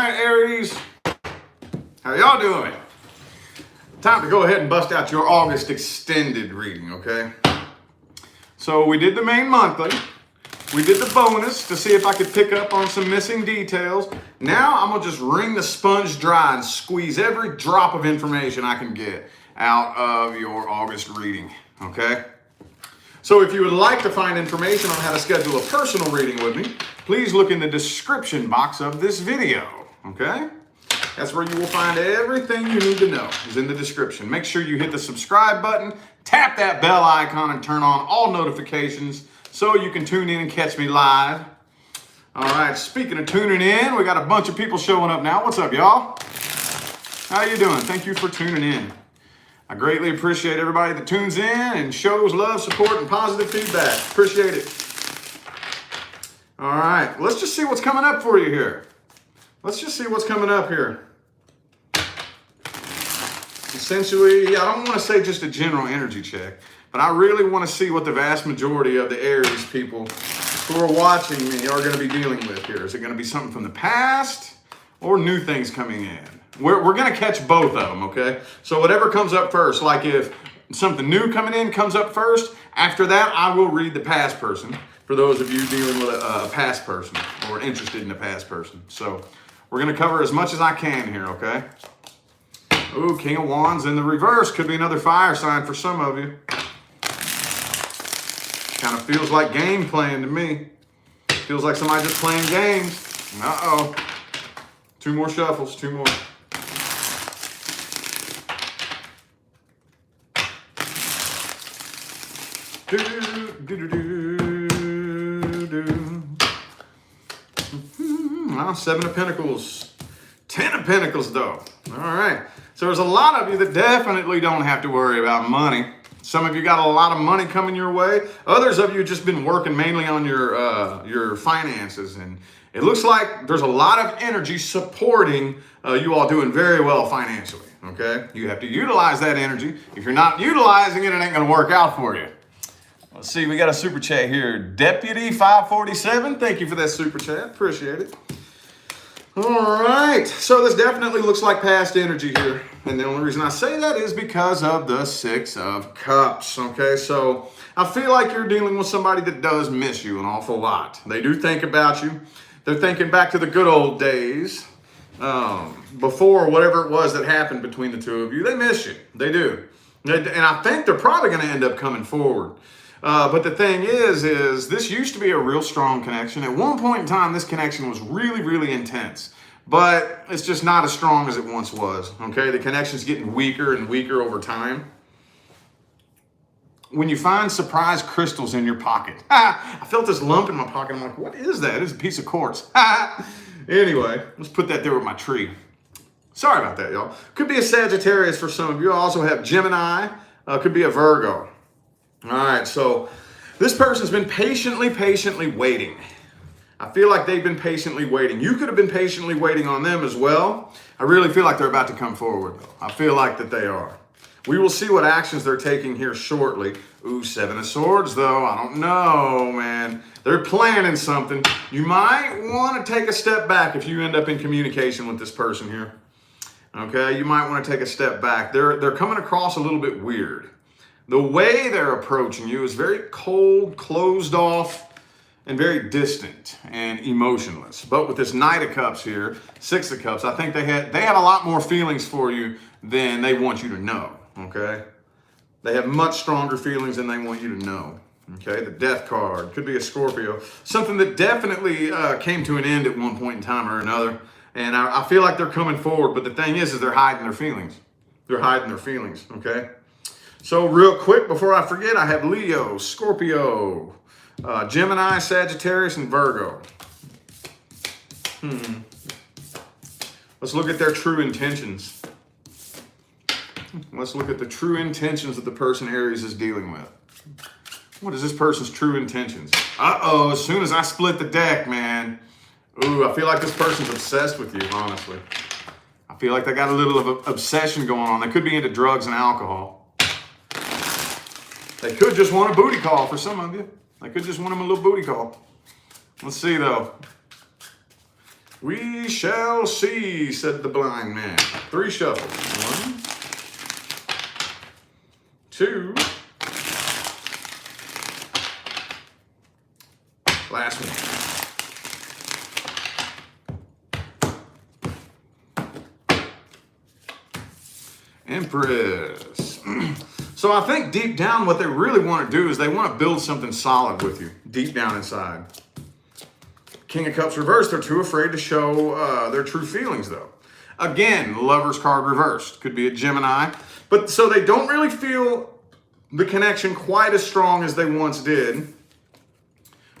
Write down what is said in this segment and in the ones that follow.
right, Aries. How y'all doing? Time to go ahead and bust out your August extended reading, okay? So we did the main monthly. We did the bonus to see if I could pick up on some missing details. Now I'm gonna just wring the sponge dry and squeeze every drop of information I can get out of your August reading, okay? So if you would like to find information on how to schedule a personal reading with me, please look in the description box of this video, okay? That's where you will find everything you need to know is in the description. Make sure you hit the subscribe button, tap that bell icon, and turn on all notifications so you can tune in and catch me live. All right, speaking of tuning in, we got a bunch of people showing up now. What's up, y'all? How you doing? Thank you for tuning in. I greatly appreciate everybody that tunes in and shows love, support, and positive feedback. Appreciate it. All right, let's just see what's coming up for you here. Let's just see what's coming up here. Essentially, I don't want to say just a general energy check, but I really want to see what the vast majority of the Aries people who are watching me are going to be dealing with here. Is it going to be something from the past or new things coming in? We're going to catch both of them, okay? So whatever comes up first, like if something new coming in comes up first, after that, I will read the past person for those of you dealing with a past person or interested in a past person. So we're going to cover as much as I can here, okay? Ooh, King of Wands in the reverse. Could be another fire sign for some of you. Kind of feels like game playing to me. Feels like somebody just playing games. Uh-oh. Two more shuffles, two more. Well, 7 of Pentacles. 10 of Pentacles, though. All right. So there's a lot of you that definitely don't have to worry about money. Some of you got a lot of money coming your way. Others of you just been working mainly on your finances. And it looks like there's a lot of energy supporting you all doing very well financially, okay? You have to utilize that energy. If you're not utilizing it, it ain't going to work out for you. Let's see, we got a super chat here. Deputy 547, thank you for that super chat. Appreciate it. All right, so this definitely looks like past energy here. And the only reason I say that is because of the 6 of Cups, okay? So I feel like you're dealing with somebody that does miss you an awful lot. They do think about you. They're thinking back to the good old days before whatever it was that happened between the two of you. They miss you, they do. And I think they're probably gonna end up coming forward. But the thing is this used to be a real strong connection. At one point in time, this connection was really, really intense, but it's just not as strong as it once was, okay? The connection's getting weaker and weaker over time. When you find surprise crystals in your pocket, I felt this lump in my pocket. I'm like, what is that? It's a piece of quartz. Anyway, let's put that there with my tree. Sorry about that, y'all. Could be a Sagittarius for some of you. I also have Gemini. Could be a Virgo. All right, so this person's been patiently waiting. I feel like they've been patiently waiting. You could have been patiently waiting on them as well. I really feel like they're about to come forward, though. I feel like that they are. We will see what actions they're taking here shortly. Ooh, 7 of Swords, though. I don't know, man. They're planning something. You might want to take a step back if you end up in communication with this person here. Okay, you might want to take a step back. They're coming across a little bit weird. The way they're approaching you is very cold, closed off, and very distant and emotionless. But with this Knight of Cups here, 6 of Cups, I think they had a lot more feelings for you than they want you to know, okay? They have much stronger feelings than they want you to know, okay? The Death card could be a Scorpio. Something that definitely came to an end at one point in time or another. And I feel like they're coming forward, but the thing is they're hiding their feelings. They're hiding their feelings, okay? So real quick, before I forget, I have Leo, Scorpio, Gemini, Sagittarius, and Virgo. Let's look at their true intentions. Let's look at the true intentions that the person Aries is dealing with. What is this person's true intentions? Uh-oh, as soon as I split the deck, man. Ooh, I feel like this person's obsessed with you, honestly. I feel like they got a little of an obsession going on. They could be into drugs and alcohol. They could just want a booty call for some of you. They could just want them a little booty call. Let's see, though. We shall see, said the blind man. 3 shuffles. 1, 2. Last one. Empress. So I think deep down what they really want to do is they want to build something solid with you, deep down inside. King of Cups reversed, they're too afraid to show their true feelings though. Again, Lover's card reversed. Could be a Gemini. But so they don't really feel the connection quite as strong as they once did.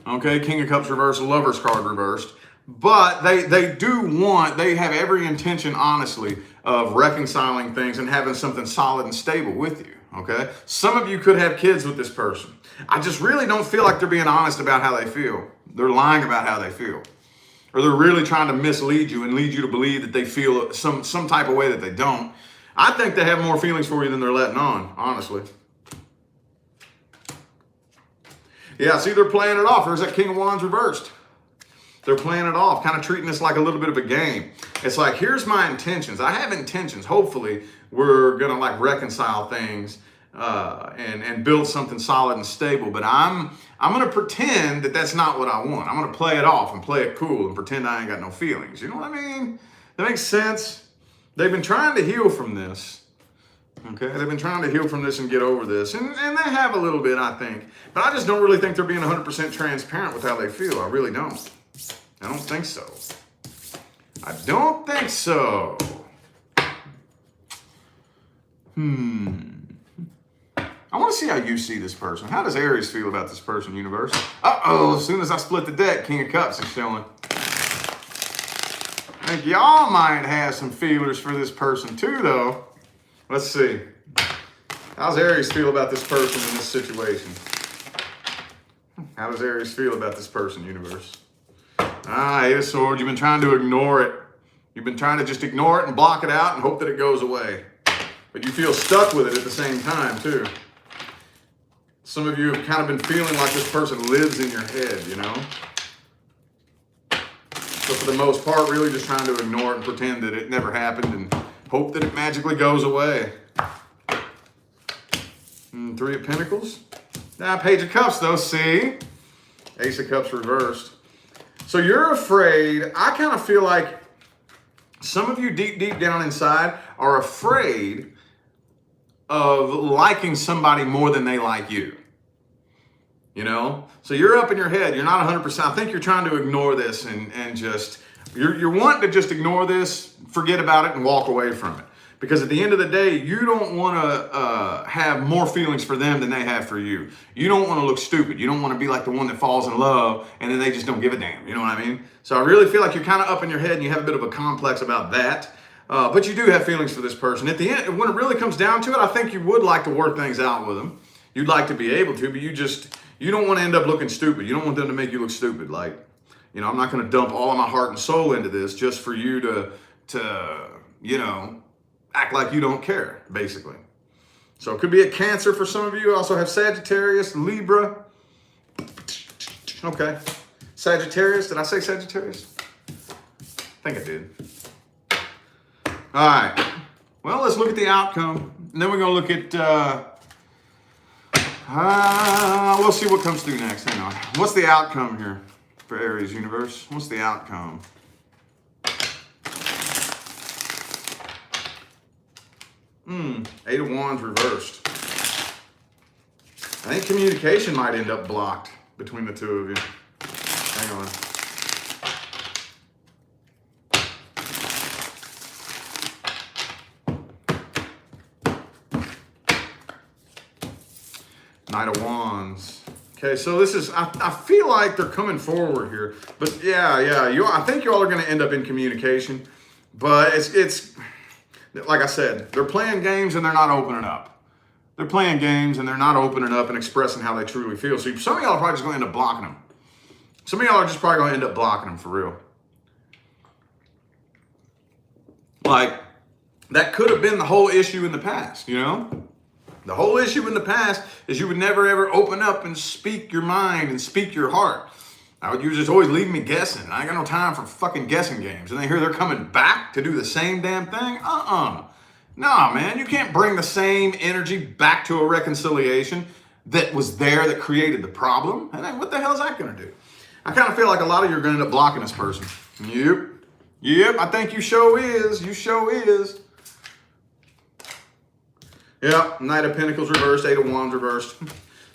Okay, King of Cups reversed, Lover's card reversed. But they have every intention, honestly, of reconciling things and having something solid and stable with you, okay? Some of you could have kids with this person. I just really don't feel like they're being honest about how they feel. They're lying about how they feel. Or they're really trying to mislead you and lead you to believe that they feel some type of way that they don't. I think they have more feelings for you than they're letting on, honestly. Yeah, see, they're playing it off. There's that King of Wands reversed. They're playing it off, kind of treating this like a little bit of a game. It's like, here's my intentions. I have intentions. Hopefully, we're going to like reconcile things and build something solid and stable. But I'm going to pretend that that's not what I want. I'm going to play it off and play it cool and pretend I ain't got no feelings. You know what I mean? That makes sense. They've been trying to heal from this. Okay, they've been trying to heal from this and get over this. And they have a little bit, I think. But I just don't really think they're being 100% transparent with how they feel. I really don't. I don't think so. I don't think so. I want to see how you see this person. How does Aries feel about this person, universe? Uh-oh, as soon as I split the deck, King of Cups is showing. I think y'all might have some feelers for this person too, though. Let's see. How's Aries feel about this person in this situation? How does Aries feel about this person, universe? Eight of Swords. You've been trying to ignore it. You've been trying to just ignore it and block it out and hope that it goes away. But you feel stuck with it at the same time, too. Some of you have kind of been feeling like this person lives in your head, you know? So for the most part, really just trying to ignore it and pretend that it never happened and hope that it magically goes away. Three of Pentacles. Page of Cups, though, see? Ace of Cups reversed. So you're afraid. I kind of feel like some of you deep down inside are afraid of liking somebody more than they like you. You know? So you're up in your head. You're not 100%. I think you're trying to ignore this and just, you're wanting to just ignore this, forget about it, and walk away from it. Because at the end of the day, you don't want to have more feelings for them than they have for you. You don't want to look stupid. You don't want to be like the one that falls in love and then they just don't give a damn. You know what I mean? So I really feel like you're kind of up in your head and you have a bit of a complex about that. But you do have feelings for this person. At the end, when it really comes down to it, I think you would like to work things out with them. You'd like to be able to, but you don't want to end up looking stupid. You don't want them to make you look stupid. Like, you know, I'm not going to dump all of my heart and soul into this just for you to you know, act like you don't care, basically. So it could be a Cancer for some of you. Also have Sagittarius, Libra. Okay. Sagittarius. Did I say Sagittarius? I think I did. All right. Well, let's look at the outcome. And then we're going to look at, we'll see what comes through next. Hang on. What's the outcome here for Aries universe? What's the outcome? Eight of Wands reversed. I think communication might end up blocked between the two of you. Hang on. Knight of Wands. Okay, so this is, I feel like they're coming forward here. But yeah, I think you all are going to end up in communication. But it's like I said, they're playing games and they're not opening up. They're playing games and they're not opening up and expressing how they truly feel. So some of y'all are probably just going to end up blocking them. Some of y'all are just probably going to end up blocking them for real. Like, that could have been the whole issue in the past, you know? The whole issue in the past is you would never ever open up and speak your mind and speak your heart. You just always leave me guessing. I ain't got no time for fucking guessing games. And they hear they're coming back to do the same damn thing? Nah, man, you can't bring the same energy back to a reconciliation that was there that created the problem. And then what the hell is that going to do? I kind of feel like a lot of you are going to end up blocking this person. Yep, I think you show is. You show is. Yep, Knight of Pentacles reversed, Eight of Wands reversed.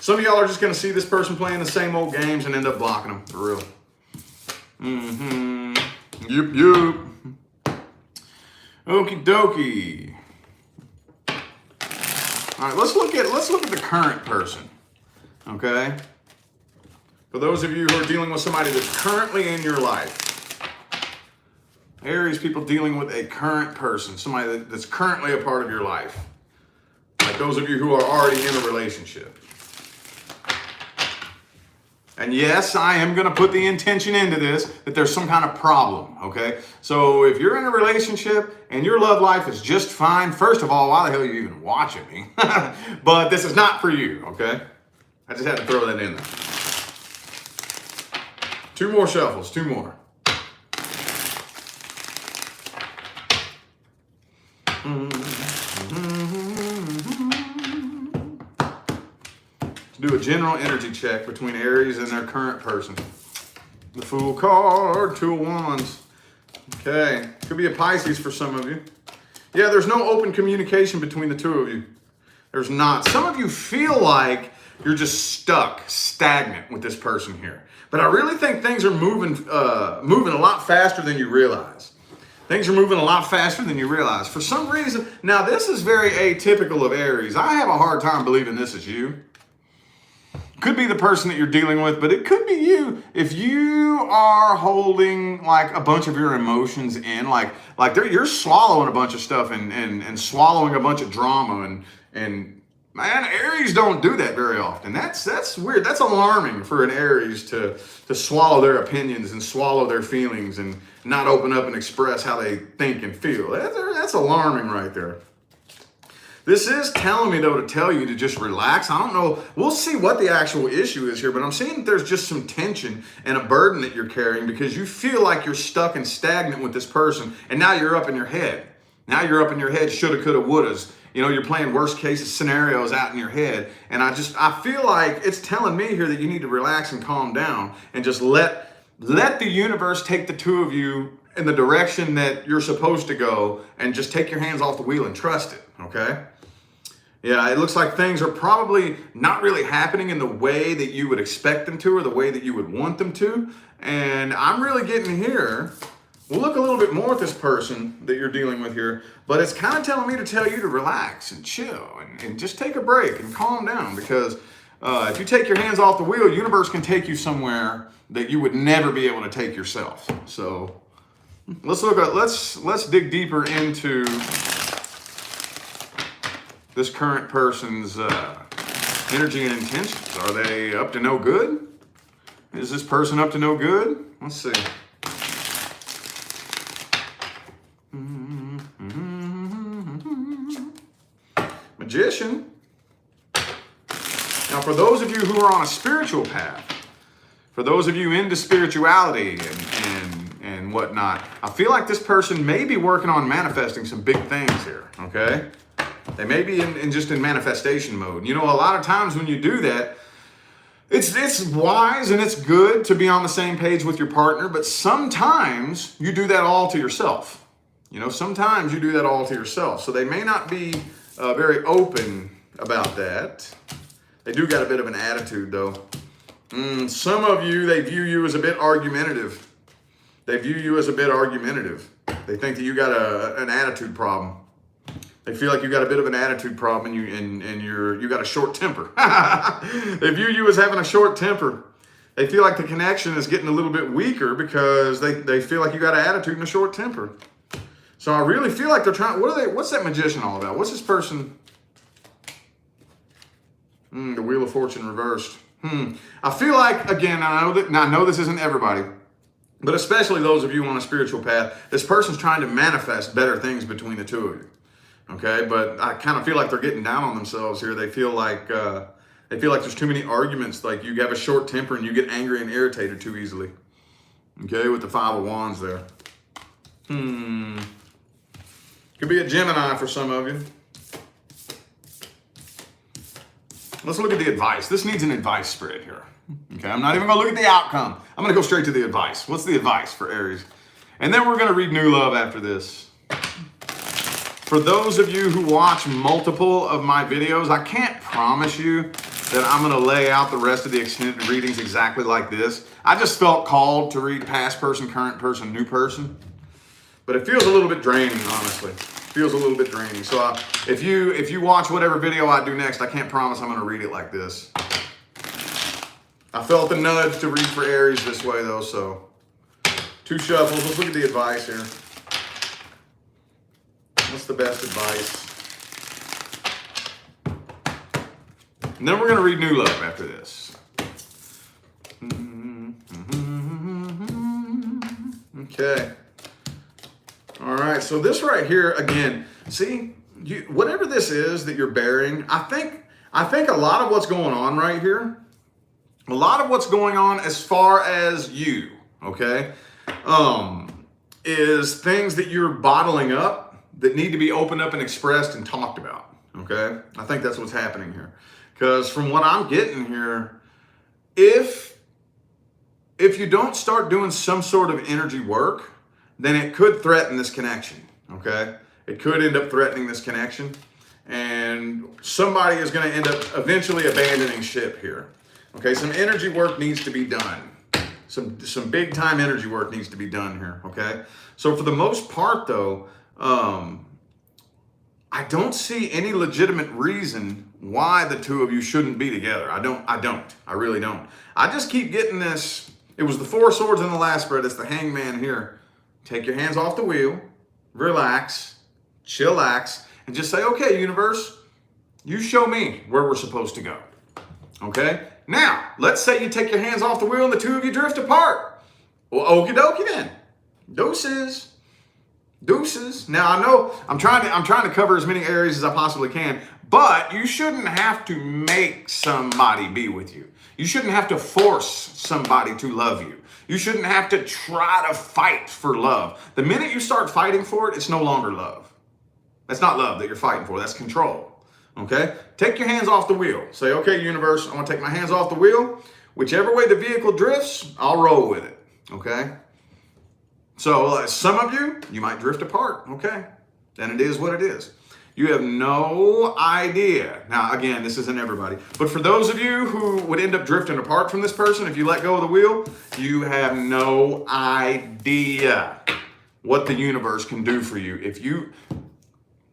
Some of y'all are just going to see this person playing the same old games and end up blocking them, for real. Yep. Okie dokie. All right, let's look at the current person, okay? For those of you who are dealing with somebody that's currently in your life. Aries people dealing with a current person, somebody that's currently a part of your life. Like those of you who are already in a relationship. And yes, I am going to put the intention into this that there's some kind of problem, okay? So if you're in a relationship and your love life is just fine, first of all, why the hell are you even watching me? But this is not for you, okay? I just had to throw that in there. Two more shuffles, two more. Do a general energy check between Aries and their current person. The Fool card, Two of Wands. Okay, could be a Pisces for some of you. Yeah, there's no open communication between the two of you. There's not. Some of you feel like you're just stuck, stagnant with this person here. But I really think things are moving a lot faster than you realize. Things are moving a lot faster than you realize. For some reason, now this is very atypical of Aries. I have a hard time believing this is you. Could be the person that you're dealing with, but it could be you. If you are holding like a bunch of your emotions in, like you're swallowing a bunch of stuff and swallowing a bunch of drama and man, Aries don't do that very often. That's weird. That's alarming for an Aries to swallow their opinions and swallow their feelings and not open up and express how they think and feel. That's alarming right there. This is telling me, though, to tell you to just relax. I don't know. We'll see what the actual issue is here, but I'm seeing that there's just some tension and a burden that you're carrying because you feel like you're stuck and stagnant with this person, and now you're up in your head. Now you're up in your head, shoulda, coulda, wouldas. You know, you're playing worst case scenarios out in your head, and I feel like it's telling me here that you need to relax and calm down and just let the universe take the two of you in the direction that you're supposed to go and just take your hands off the wheel and trust it, okay? Yeah, it looks like things are probably not really happening in the way that you would expect them to or the way that you would want them to. And I'm really getting here. We'll look a little bit more at this person that you're dealing with here, but it's kind of telling me to tell you to relax and chill and just take a break and calm down because if you take your hands off the wheel, universe can take you somewhere that you would never be able to take yourself. So let's dig deeper into this current person's energy and intentions. Are they up to no good? Is this person up to no good? Let's see. Magician. Now, for those of you who are on a spiritual path, for those of you into spirituality and whatnot, I feel like this person may be working on manifesting some big things here, okay? They may be in manifestation mode. You know, a lot of times when you do that, it's wise and it's good to be on the same page with your partner, but sometimes you do that all to yourself. You know, sometimes you do that all to yourself. So they may not be very open about that. They do got a bit of an attitude, though. Some of you, they view you as a bit argumentative. They view you as a bit argumentative. They think that you got an attitude problem. They feel like you got a bit of an attitude problem and you got a short temper. They view you as having a short temper. They feel like the connection is getting a little bit weaker because they feel like you got an attitude and a short temper. So I really feel like they're trying. What's that Magician all about? What's this person? The Wheel of Fortune reversed. I feel like, again, I know this isn't everybody, but especially those of you on a spiritual path, this person's trying to manifest better things between the two of you. Okay, but I kind of feel like they're getting down on themselves here. They feel like They feel like there's too many arguments, like you have a short temper and you get angry and irritated too easily. Okay, with the Five of Wands there. Could be a Gemini for some of you. Let's look at the advice. This needs an advice spread here. Okay, I'm not even going to look at the outcome. I'm going to go straight to the advice. What's the advice for Aries? And then we're going to read New Love after this. For those of you who watch multiple of my videos, I can't promise you that I'm going to lay out the rest of the extended readings exactly like this. I just felt called to read past person, current person, new person. But it feels a little bit draining, honestly. It feels a little bit draining. So if you watch whatever video I do next, I can't promise I'm going to read it like this. I felt the nudge to read for Aries this way, though, so 2 shuffles. Let's look at the advice here. What's the best advice? And then we're going to read New Love after this. Okay. All right, so this right here, again, see, whatever this is that you're bearing, I think a lot of what's going on right here, a lot of what's going on as far as you, okay, is things that you're bottling up that need to be opened up and expressed and talked about, okay? I think that's what's happening here. Because from what I'm getting here, if you don't start doing some sort of energy work, then it could threaten this connection, okay? It could end up threatening this connection, and somebody is going to end up eventually abandoning ship here. Okay, some energy work needs to be done. Some big time energy work needs to be done here, okay? So for the most part though, I don't see any legitimate reason why the two of you shouldn't be together. I really don't. I just keep getting this. It was the 4 of Swords in the last spread. It's the Hangman here. Take your hands off the wheel, relax, chillax, and just say, okay, universe, you show me where we're supposed to go, okay? Now, let's say you take your hands off the wheel and the two of you drift apart. Well, okie dokie then. Deuces. Deuces. Now, I know I'm trying to cover as many areas as I possibly can, but you shouldn't have to make somebody be with you. You shouldn't have to force somebody to love you. You shouldn't have to try to fight for love. The minute you start fighting for it, it's no longer love. That's not love that you're fighting for. That's control. Okay? Take your hands off the wheel. Say, okay, universe, I want to take my hands off the wheel. Whichever way the vehicle drifts, I'll roll with it. Okay? So some of you might drift apart. Okay? Then it is what it is. You have no idea. Now, again, this isn't everybody. But for those of you who would end up drifting apart from this person, if you let go of the wheel, you have no idea what the universe can do for you. If you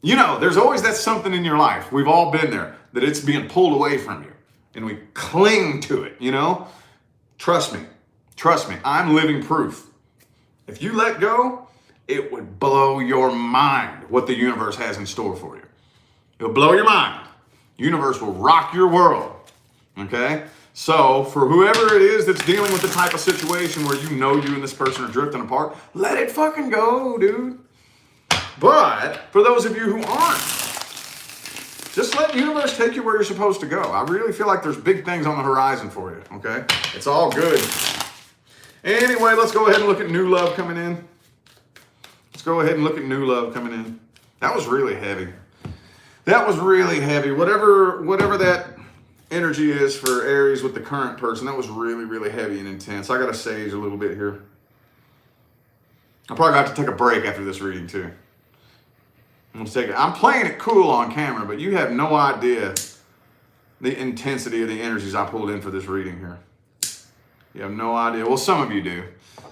know, there's always that something in your life. We've all been there, that it's being pulled away from you. And we cling to it, you know? Trust me. Trust me. I'm living proof. If you let go, it would blow your mind what the universe has in store for you. It'll blow your mind. Universe will rock your world, okay? So for whoever it is that's dealing with the type of situation where you know you and this person are drifting apart, let it fucking go, dude. But for those of you who aren't, just let the universe take you where you're supposed to go. I really feel like there's big things on the horizon for you, okay? It's all good. Anyway, let's go ahead and look at New Love coming in. Let's go ahead and look at New Love coming in. That was really heavy. That was really heavy. Whatever that energy is for Aries with the current person, that was really, really heavy and intense. I got to sage a little bit here. I'll probably have to take a break after this reading too. I'm playing it cool on camera, but you have no idea the intensity of the energies I pulled in for this reading here. You have no idea. Well, some of you do.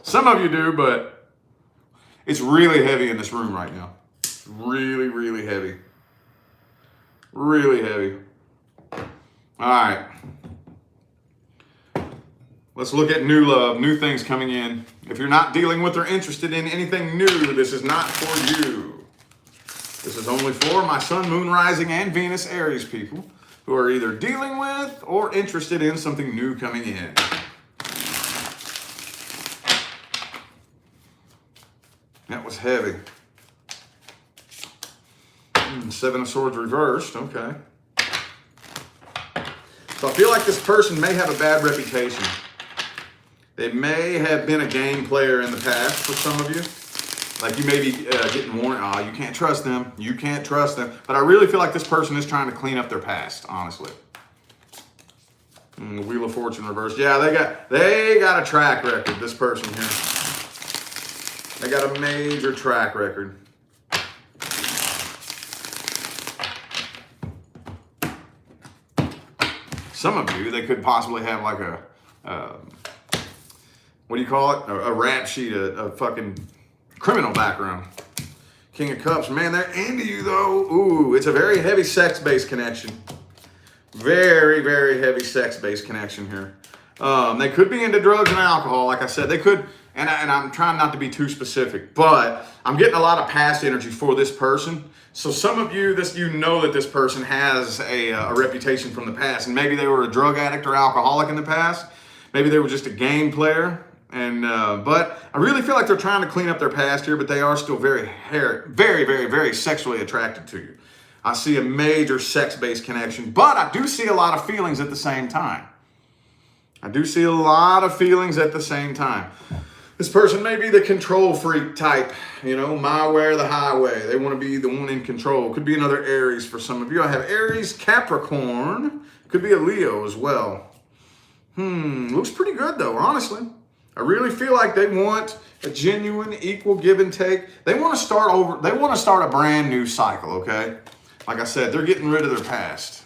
Some of you do, but it's really heavy in this room right now. Really, really heavy. Really heavy. All right. Let's look at New Love, new things coming in. If you're not dealing with or interested in anything new, this is not for you. This is only for my Sun, Moon, Rising, and Venus Aries people who are either dealing with or interested in something new coming in. That was heavy. 7 of Swords reversed, okay. So I feel like this person may have a bad reputation. They may have been a game player in the past for some of you. Like you may be getting warned, oh, you can't trust them. You can't trust them. But I really feel like this person is trying to clean up their past, honestly. The Wheel of Fortune reversed. Yeah, they got a track record, this person here. They got a major track record. Some of you, they could possibly have like a, what do you call it? A rap sheet, a fucking criminal background. King of Cups, man, they're into you though. Ooh, it's a very heavy sex-based connection. Very, very heavy sex-based connection here. They could be into drugs and alcohol, like I said. They could, and I'm trying not to be too specific, but I'm getting a lot of past energy for this person. So some of you, you know that this person has a reputation from the past, and maybe they were a drug addict or alcoholic in the past. Maybe they were just a game player. And but I really feel like they're trying to clean up their past here, but they are still very, very sexually attracted to you. I see a major sex-based connection, but I do see a lot of feelings at the same time. This person may be the control freak type, you know, my way or the highway. They want to be the one in control. Could be another Aries for some of you. I have Aries, Capricorn. Could be a Leo as well. Looks pretty good though, honestly. I really feel like they want a genuine, equal give and take. They want to start over. They want to start a brand new cycle, okay? Like I said, they're getting rid of their past.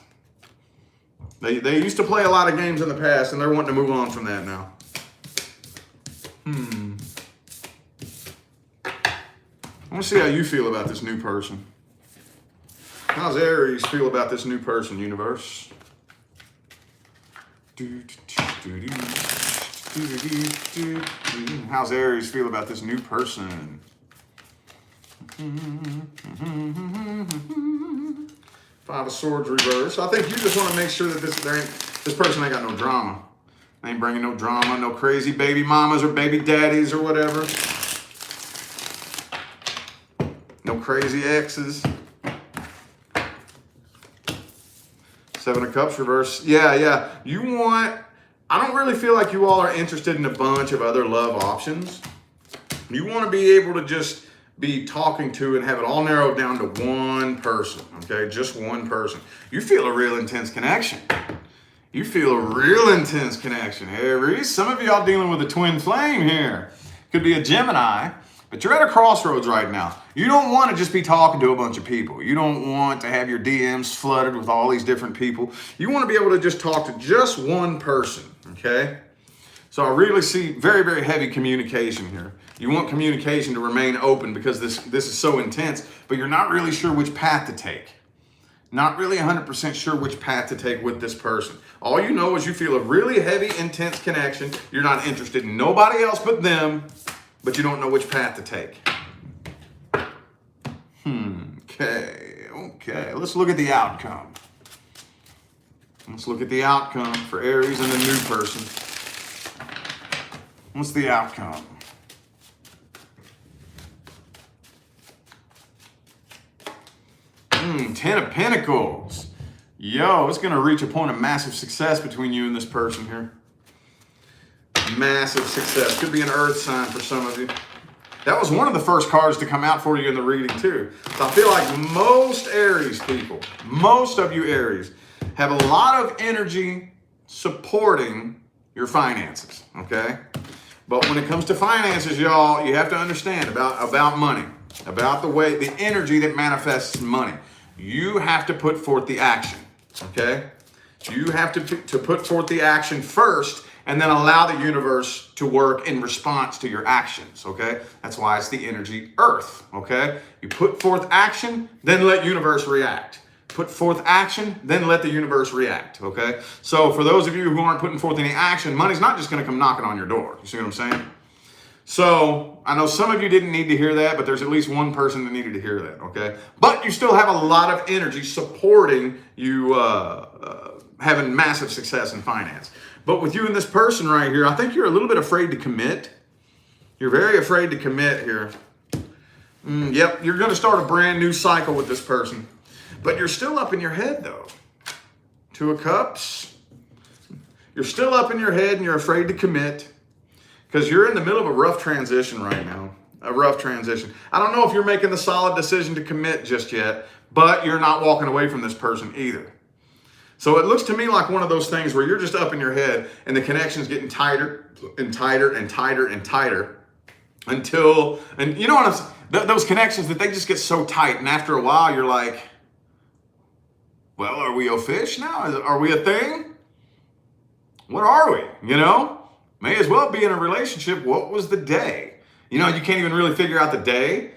They used to play a lot of games in the past, and they're wanting to move on from that now. I want to see how you feel about this new person. How's Aries feel about this new person, universe? How's Aries feel about this new person? Five of Swords reverse. I think you just want to make sure that this person ain't got no drama. They ain't bringing no drama, no crazy baby mamas or baby daddies or whatever. No crazy exes. Seven of Cups reverse. Yeah. I don't really feel like you all are interested in a bunch of other love options. You want to be able to just be talking to and have it all narrowed down to one person, okay? Just one person. You feel a real intense connection. Aries, some of y'all dealing with a twin flame here. Could be a Gemini, but you're at a crossroads right now. You don't want to just be talking to a bunch of people. You don't want to have your DMs flooded with all these different people. You want to be able to just talk to just one person, okay? So I really see very, very heavy communication here. You want communication to remain open because this is so intense, but you're not really sure which path to take. Not really 100% sure which path to take with this person. All you know is you feel a really heavy, intense connection. You're not interested in nobody else but them, but you don't know which path to take. Okay. Let's look at the outcome. Let's look at the outcome for Aries and the new person. What's the outcome? Ten of Pentacles. Yo, it's going to reach a point of massive success between you and this person here. Massive success. Could be an earth sign for some of you. That was one of the first cards to come out for you in the reading too. So I feel like most Aries people, most of you Aries, have a lot of energy supporting your finances, okay? But when it comes to finances, y'all, you have to understand about money, about the energy that manifests money. You have to put forth the action, okay? You have to put forth the action first and then allow the universe to work in response to your actions, okay? That's why it's the energy earth, okay? You put forth action, then let universe react. Put forth action, then let the universe react, okay? So for those of you who aren't putting forth any action, money's not just gonna come knocking on your door. You see what I'm saying? So I know some of you didn't need to hear that, but there's at least one person that needed to hear that, okay? But you still have a lot of energy supporting you having massive success in finance. But with you and this person right here, I think you're a little bit afraid to commit. You're very afraid to commit here. Yep, you're gonna start a brand new cycle with this person. But you're still up in your head though. Two of Cups. You're still up in your head and you're afraid to commit because you're in the middle of a rough transition right now. A rough transition. I don't know if you're making the solid decision to commit just yet, but you're not walking away from this person either. So it looks to me like one of those things where you're just up in your head and the connection's getting tighter and tighter and tighter and tighter until, and you know what I'm saying? Those connections that they just get so tight, and after a while you're like, well, are we a fish now? Are we a thing? What are we? You know? May as well be in a relationship. What was the day? You know, you can't even really figure out the day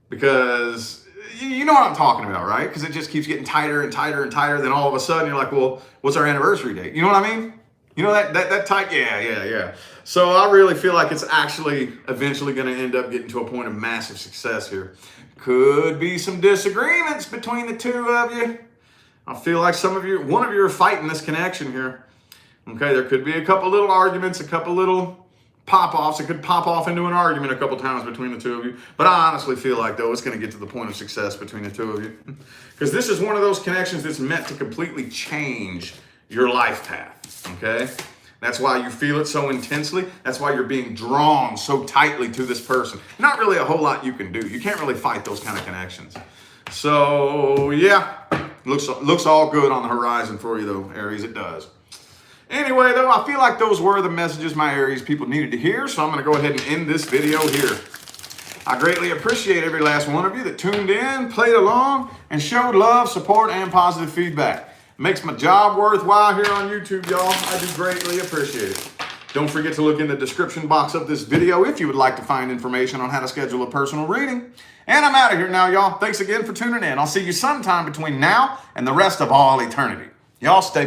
because you know what I'm talking about, right? Because it just keeps getting tighter and tighter and tighter. Then all of a sudden you're like, well, what's our anniversary date? You know what I mean? You know that tight? Yeah. So I really feel like it's actually eventually going to end up getting to a point of massive success here. Could be some disagreements between the two of you. I feel like one of you are fighting this connection here. Okay, there could be a couple little arguments, a couple little pop-offs. It could pop off into an argument a couple times between the two of you. But I honestly feel like, though, it's going to get to the point of success between the two of you. Because this is one of those connections that's meant to completely change your life path, okay? That's why you feel it so intensely. That's why you're being drawn so tightly to this person. Not really a whole lot you can do. You can't really fight those kind of connections. So, yeah, looks all good on the horizon for you, though, Aries. It does. Anyway, though, I feel like those were the messages my Aries people needed to hear, so I'm going to go ahead and end this video here. I greatly appreciate every last one of you that tuned in, played along, and showed love, support, and positive feedback. It makes my job worthwhile here on YouTube, y'all. I do greatly appreciate it. Don't forget to look in the description box of this video if you would like to find information on how to schedule a personal reading. And I'm out of here now, y'all. Thanks again for tuning in. I'll see you sometime between now and the rest of all eternity. Y'all stay blessed.